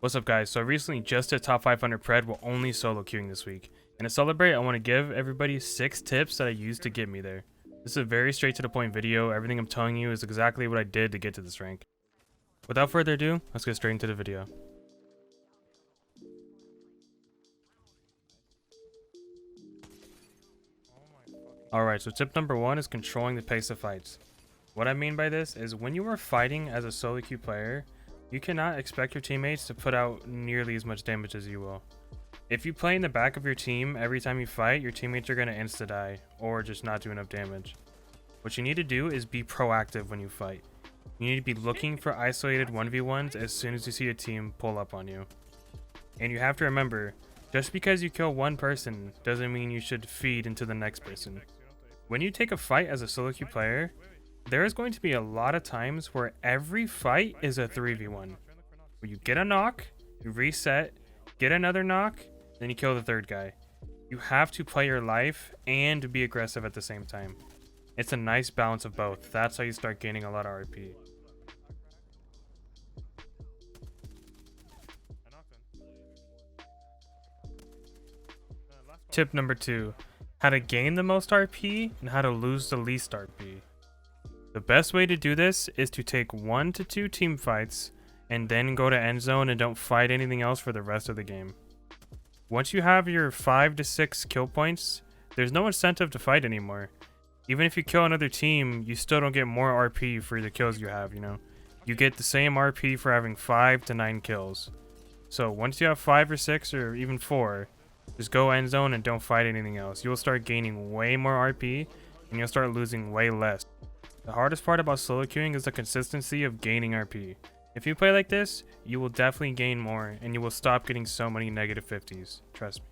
What's up guys, so I recently just hit top 500 PRED while only solo queuing this week. And to celebrate, I want to give everybody 6 tips that I used to get me there. This is a very straight to the point video. Everything I'm telling you is exactly what I did to get to this rank. Without further ado, let's get straight into the video. Alright, so tip number 1 is controlling the pace of fights. What I mean by this is when you are fighting as a solo queue player, you cannot expect your teammates to put out nearly as much damage as you will. If you play in the back of your team every time you fight, your teammates are going to insta-die or just not do enough damage. What you need to do is be proactive when you fight. You need to be looking for isolated 1v1s as soon as you see a team pull up on you. And you have to remember, just because you kill one person doesn't mean you should feed into the next person. When you take a fight as a solo queue player, there is going to be a lot of times where every fight is a 3v1. Where you get a knock, you reset, get another knock, then you kill the third guy. You have to play your life and be aggressive at the same time. It's a nice balance of both. That's how you start gaining a lot of RP. Tip number 2. How to gain the most RP and how to lose the least RP. The best way to do this is to take 1 to 2 team fights and then go to end zone and don't fight anything else for the rest of the game. Once you have your 5 to 6 kill points, there's no incentive to fight anymore. Even if you kill another team, you still don't get more RP for the kills you have, you know. You get the same RP for having 5 to 9 kills. So once you have 5 or 6 or even 4, just go end zone and don't fight anything else. You'll start gaining way more RP and you'll start losing way less. The hardest part about solo queuing is the consistency of gaining RP. If you play like this, you will definitely gain more and you will stop getting so many negative 50s. Trust me.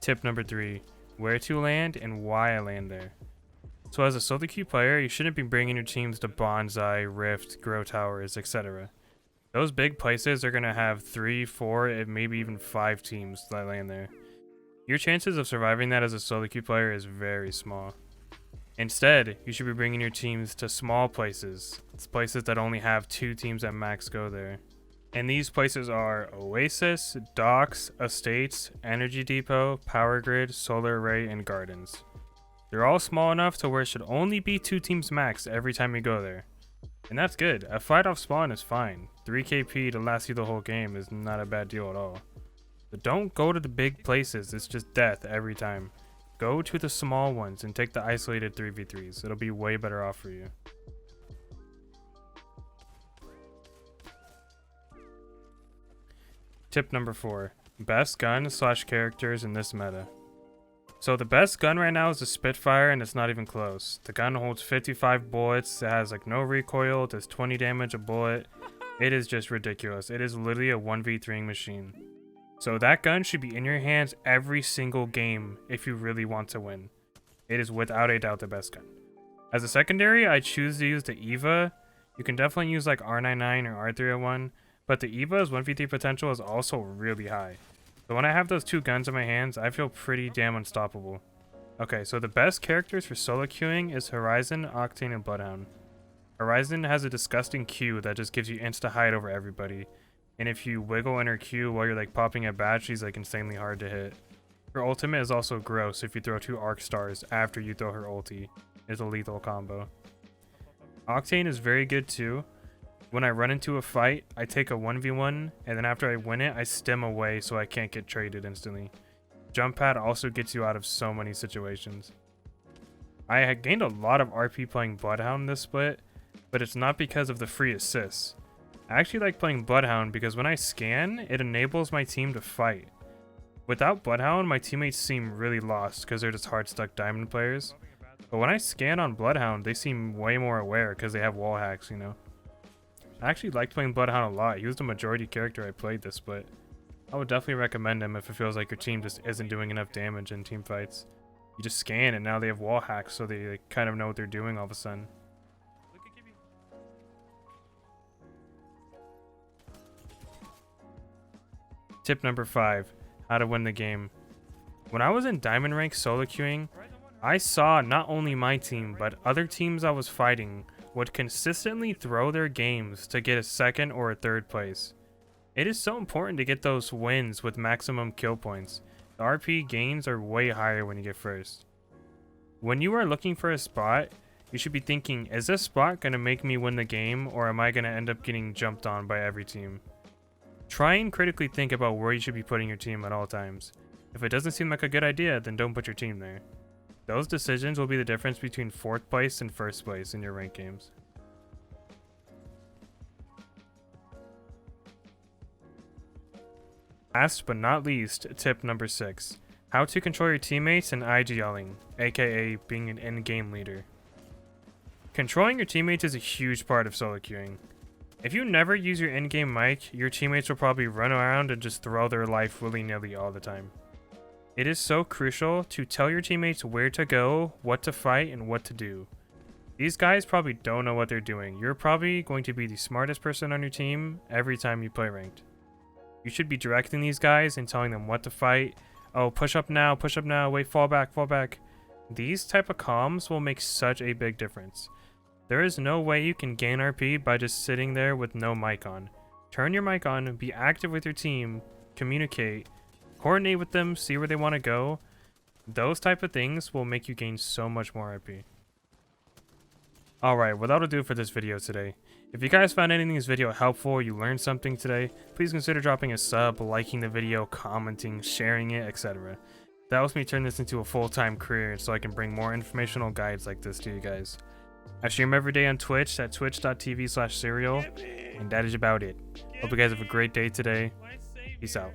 Tip number 3. Where to land and why I land there. So as a solo queue player, you shouldn't be bringing your teams to Bonsai, Rift, Grow Towers, etc. Those big places are going to have 3, 4, and maybe even 5 teams that land there. Your chances of surviving that as a solo queue player is very small. Instead, you should be bringing your teams to small places. It's places that only have 2 teams at max go there. And these places are Oasis, Docks, Estates, Energy Depot, Power Grid, Solar Array, and Gardens. They're all small enough to where it should only be 2 teams max every time you go there. And that's good. A fight off spawn is fine. 3 KP to last you the whole game is not a bad deal at all. But don't go to the big places, it's just death every time. Go to the small ones and take the isolated 3v3s. It'll be way better off for you. Tip number 4. Best gun / characters in this meta. So the best gun right now is the Spitfire and it's not even close. The gun holds 55 bullets, it has like no recoil, it does 20 damage a bullet. It is just ridiculous. It is literally a 1v3 machine. So that gun should be in your hands every single game if you really want to win. It is without a doubt the best gun. As a secondary, I choose to use the EVA. You can definitely use like R99 or R301, but the EVA's 1v3 potential is also really high. So when I have those 2 guns in my hands, I feel pretty damn unstoppable. Okay, so the best characters for solo queuing is Horizon, Octane, and Bloodhound. Horizon has a disgusting Q that just gives you insta-hide over everybody. And if you wiggle in her Q while you're like popping a badge, she's like insanely hard to hit. Her ultimate is also gross if you throw 2 arc stars after you throw her ulti. It's a lethal combo. Octane is very good too. When I run into a fight, I take a 1v1, and then after I win it, I stem away so I can't get traded instantly. Jump pad also gets you out of so many situations. I had gained a lot of RP playing Bloodhound this split, but it's not because of the free assists. I actually like playing Bloodhound because when I scan, it enables my team to fight. Without Bloodhound, my teammates seem really lost because they're just hard stuck diamond players. But when I scan on Bloodhound, they seem way more aware because they have wall hacks, you know. I actually liked playing Bloodhound a lot. He was the majority character I played this split. I would definitely recommend him if it feels like your team just isn't doing enough damage in team fights. You just scan and now they have wall hacks so they kind of know what they're doing all of a sudden. Tip number 5. How to win the game. When I was in diamond rank solo queuing, I saw not only my team, but other teams I was fighting would consistently throw their games to get a second or a third place. It is so important to get those wins with maximum kill points. The RP gains are way higher when you get first. When you are looking for a spot, you should be thinking, is this spot going to make me win the game, or am I going to end up getting jumped on by every team? Try and critically think about where you should be putting your team at all times. If it doesn't seem like a good idea, then don't put your team there. Those decisions will be the difference between 4th place and 1st place in your ranked games. Last but not least, tip number 6. How to control your teammates and IGLing, aka being an in-game leader. Controlling your teammates is a huge part of solo queuing. If you never use your in-game mic, your teammates will probably run around and just throw their life willy-nilly all the time. It is so crucial to tell your teammates where to go, what to fight, and what to do. These guys probably don't know what they're doing. You're probably going to be the smartest person on your team every time you play ranked. You should be directing these guys and telling them what to fight. Oh, push up now, wait, fall back, fall back. These type of comms will make such a big difference. There is no way you can gain RP by just sitting there with no mic on. Turn your mic on, be active with your team, communicate, coordinate with them, see where they want to go. Those type of things will make you gain so much more RP. Alright, well that'll do for this video today. If you guys found any of this video helpful or you learned something today, please consider dropping a sub, liking the video, commenting, sharing it, etc. That helps me turn this into a full-time career so I can bring more informational guides like this to you guys. I stream every day on Twitch at twitch.tv/serial, and that is about it. Hope you guys have a great day today. Peace out.